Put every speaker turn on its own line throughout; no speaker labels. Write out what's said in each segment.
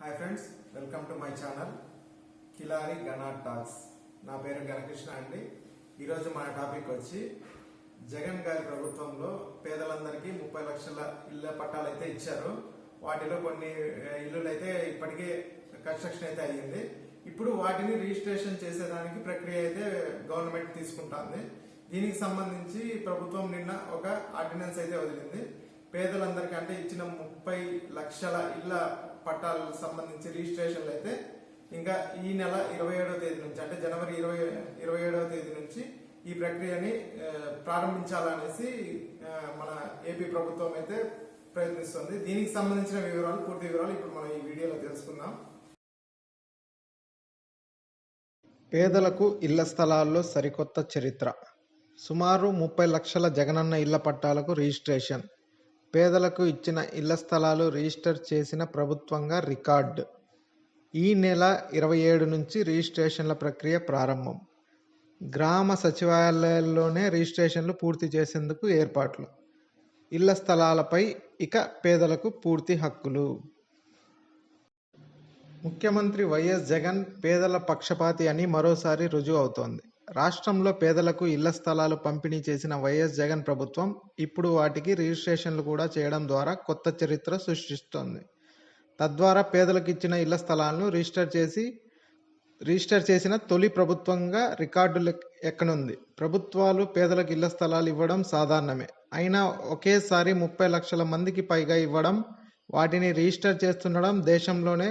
Hi friends, welcome to my channel Kilari Gana talks. నా పేరు గణకృష్ణ అండి. ఈరోజు మన టాపిక్ వచ్చి జగన్ గారి ప్రభుత్వంలో పేదలందరికీ 30 లక్షల ఇళ్ల పట్టాలు అయితే ఇచ్చారు. వాటిలో కొన్ని ఇల్లులు అయితే ఇప్పటికే కన్స్ట్రక్షన్ అయితే అయ్యింది. ఇప్పుడు వాటిని రిజిస్ట్రేషన్ చేసేదానికి ప్రక్రియ అయితే గవర్నమెంట్ తీసుకుంటుంది. దీనికి సంబంధించి ప్రభుత్వం నిన్న ఒక ఆర్డినెన్స్ అయితే వదిలింది. పేదలందరికీ అంటే ఇచ్చిన 30 లక్షల ఇళ్ల పట్టాలకు సంబంధించి రిజిస్ట్రేషన్లు అయితే ఇంకా ఈ నెల 27వ తేదీ నుంచి అంటే జనవరి 27వ తేదీ నుంచి ఈ ప్రక్రియని ప్రారంభించాలనేసి మన ఏపీ ప్రభుత్వం అయితే ప్రయత్నిస్తుంది. దీనికి సంబంధించిన పూర్తి వివరాలు ఇప్పుడు మనం ఈ వీడియోలో తెలుసుకుందాం.
పేదలకు ఇళ్ల స్థలాల్లో సరికొత్త చరిత్ర. సుమారు 30 లక్షల జగనన్న ఇళ్ల పట్టాలకు రిజిస్ట్రేషన్. పేదలకు ఇచ్చిన ఇళ్ల స్థలాలు రిజిస్టర్ చేసిన ప్రభుత్వంగా రికార్డు. ఈ నెల 27 నుంచి రిజిస్ట్రేషన్ల ప్రక్రియ ప్రారంభం. గ్రామ సచివాలయాల్లోనే రిజిస్ట్రేషన్లు పూర్తి చేసేందుకు ఏర్పాట్లు. ఇళ్ల స్థలాలపై ఇక పేదలకు పూర్తి హక్కులు. ముఖ్యమంత్రి వైఎస్ జగన్ పేదల పక్షపాతి అని మరోసారి రుజువు అవుతోంది. రాష్ట్రంలో పేదలకు ఇళ్ల స్థలాలు పంపిణీ చేసిన వైఎస్ జగన్ ప్రభుత్వం ఇప్పుడు వాటికి రిజిస్ట్రేషన్లు కూడా చేయడం ద్వారా కొత్త చరిత్ర సృష్టిస్తోంది. తద్వారా పేదలకు ఇచ్చిన ఇళ్ల స్థలాలను రిజిస్టర్ చేసిన తొలి ప్రభుత్వంగా రికార్డులు ఎక్కనుంది. ప్రభుత్వాలు పేదలకు ఇళ్ల స్థలాలు ఇవ్వడం సాధారణమే. అయినా ఒకేసారి 30 లక్షల మందికి పైగా ఇవ్వడం, వాటిని రిజిస్టర్ చేస్తుండడం దేశంలోనే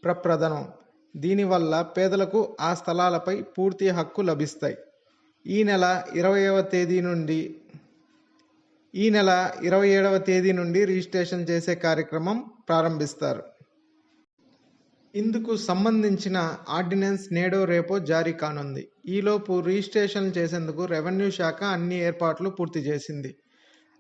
ప్రప్రథమం. దీనివల్ల పేదలకు ఆ స్థలాలపై పూర్తి హక్కు లభిస్తాయి. ఈ నెల 27వ తేదీ నుండి రిజిస్ట్రేషన్ చేసే కార్యక్రమం ప్రారంభిస్తారు. ఇందుకు సంబంధించిన ఆర్డినెన్స్ నేడో రేపో జారీ కానుంది. ఈలోపు రిజిస్ట్రేషన్ చేసేందుకు రెవెన్యూ శాఖ అన్ని ఏర్పాట్లు పూర్తి చేసింది.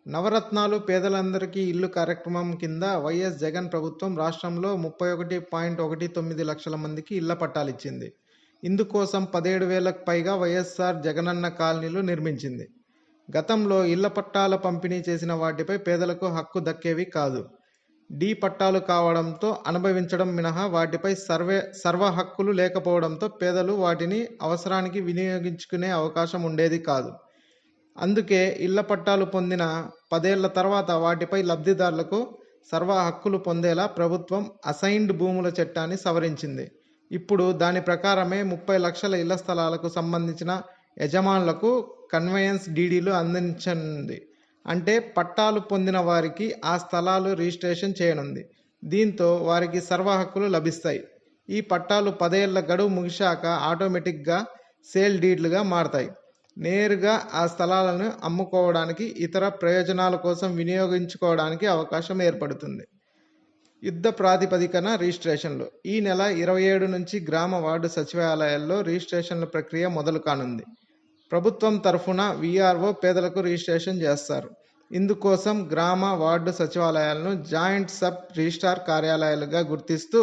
నవరత్నాలు పేదలందరికీ ఇల్లు కార్యక్రమం కింద వైఎస్ జగన్ ప్రభుత్వం రాష్ట్రంలో 31.19 లక్షల మందికి ఇళ్ల పట్టాలిచ్చింది. ఇందుకోసం 17,000కు పైగా వైఎస్ఆర్ జగనన్న కాలనీలు నిర్మించింది. గతంలో ఇళ్ల పట్టాల పంపిణీ చేసిన వాటిపై పేదలకు హక్కు దక్కేవి కాదు. డి పట్టాలు కావడంతో అనుభవించడం మినహా వాటిపై సర్వ హక్కులు లేకపోవడంతో పేదలు వాటిని అవసరానికి వినియోగించుకునే అవకాశం ఉండేది కాదు. అందుకే ఇళ్ల పట్టాలు పొందిన 10 ఏళ్ల తర్వాత వాటిపై లబ్ధిదారులకు సర్వ హక్కులు పొందేలా ప్రభుత్వం అసైన్డ్ భూముల చట్టాన్ని సవరించింది. ఇప్పుడు దాని ప్రకారమే 30 లక్షల ఇళ్ల స్థలాలకు సంబంధించిన యజమానులకు కన్వేయన్స్ డీడీలు అందించనుంది. అంటే పట్టాలు పొందిన వారికి ఆ స్థలాలు రిజిస్ట్రేషన్ చేయనుంది. దీంతో వారికి సర్వ హక్కులు లభిస్తాయి. ఈ పట్టాలు 10 ఏళ్ల గడువు ముగిశాక ఆటోమేటిక్గా సేల్ డీడ్లుగా మారతాయి. నేరుగా ఆ స్థలాలను అమ్ముకోవడానికి, ఇతర ప్రయోజనాల కోసం వినియోగించుకోవడానికి అవకాశం ఏర్పడుతుంది. యుద్ధ ప్రాతిపదికన రిజిస్ట్రేషన్లు. ఈ నెల 27 నుంచి గ్రామ వార్డు సచివాలయాల్లో రిజిస్ట్రేషన్ల ప్రక్రియ మొదలు కానుంది. ప్రభుత్వం తరఫున వీఆర్ఓ పేదలకు రిజిస్ట్రేషన్ చేస్తారు. ఇందుకోసం గ్రామ వార్డు సచివాలయాలను జాయింట్ సబ్ రిజిస్ట్రార్ కార్యాలయాలుగా గుర్తిస్తూ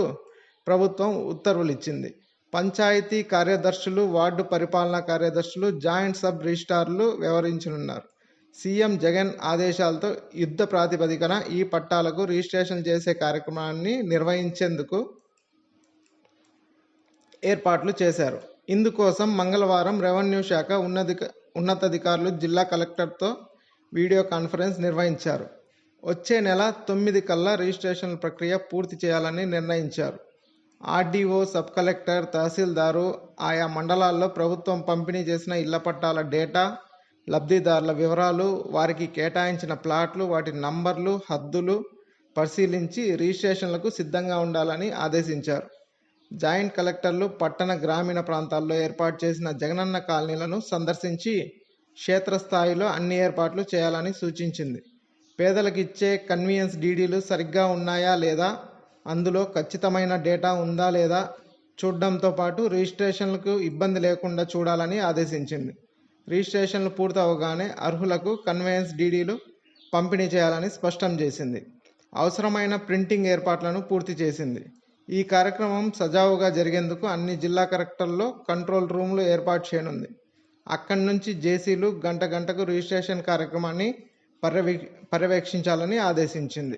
ప్రభుత్వం ఉత్తర్వులు ఇచ్చింది. పంచాయతీ కార్యదర్శులు, వార్డు పరిపాలనా కార్యదర్శులు, జాయింట్ సబ్ రిజిస్ట్రార్లు వ్యవహరించనున్నారు. సీఎం జగన్ ఆదేశాలతో యుద్ధ ప్రాతిపదికన ఈ పట్టాలకు రిజిస్ట్రేషన్ చేసే కార్యక్రమాన్ని నిర్వహించేందుకు ఏర్పాట్లు చేశారు. ఇందుకోసం మంగళవారం రెవెన్యూ శాఖ ఉన్నతాధికారులు జిల్లా కలెక్టర్తో వీడియో కాన్ఫరెన్స్ నిర్వహించారు. వచ్చే నెల 9 కల్లా రిజిస్ట్రేషన్ ప్రక్రియ పూర్తి చేయాలని నిర్ణయించారు. ఆర్డీఓ, సబ్ కలెక్టర్, తహసీల్దారు ఆయా మండలాల్లో ప్రభుత్వం పంపిణీ చేసిన ఇళ్ల పట్టాల డేటా, లబ్ధిదారుల వివరాలు, వారికి కేటాయించిన ప్లాట్లు, వాటి నంబర్లు, హద్దులు పరిశీలించి రిజిస్ట్రేషన్లకు సిద్ధంగా ఉండాలని ఆదేశించారు. జాయింట్ కలెక్టర్లు పట్టణ, గ్రామీణ ప్రాంతాల్లో ఏర్పాటు చేసిన జగనన్న కాలనీలను సందర్శించి క్షేత్రస్థాయిలో అన్ని ఏర్పాట్లు చేయాలని సూచించింది. పేదలకు ఇచ్చే కన్వీనియన్స్ డీడీలు సరిగ్గా ఉన్నాయా లేదా, అందులో ఖచ్చితమైన డేటా ఉందా లేదా చూడడంతో పాటు రిజిస్ట్రేషన్లకు ఇబ్బంది లేకుండా చూడాలని ఆదేశించింది. రిజిస్ట్రేషన్లు పూర్తవగానే అర్హులకు కన్వేయన్స్ డీడీలు పంపిణీ చేయాలని స్పష్టం చేసింది. అవసరమైన ప్రింటింగ్ ఏర్పాట్లను పూర్తి చేసింది. ఈ కార్యక్రమం సజావుగా జరిగేందుకు అన్ని జిల్లా కలెక్టర్లలో కంట్రోల్ రూమ్లు ఏర్పాటు చేయనుంది. అక్కడి నుంచి జేసీలు గంటకు రిజిస్ట్రేషన్ కార్యక్రమాన్ని పర్యవేక్షించాలని ఆదేశించింది.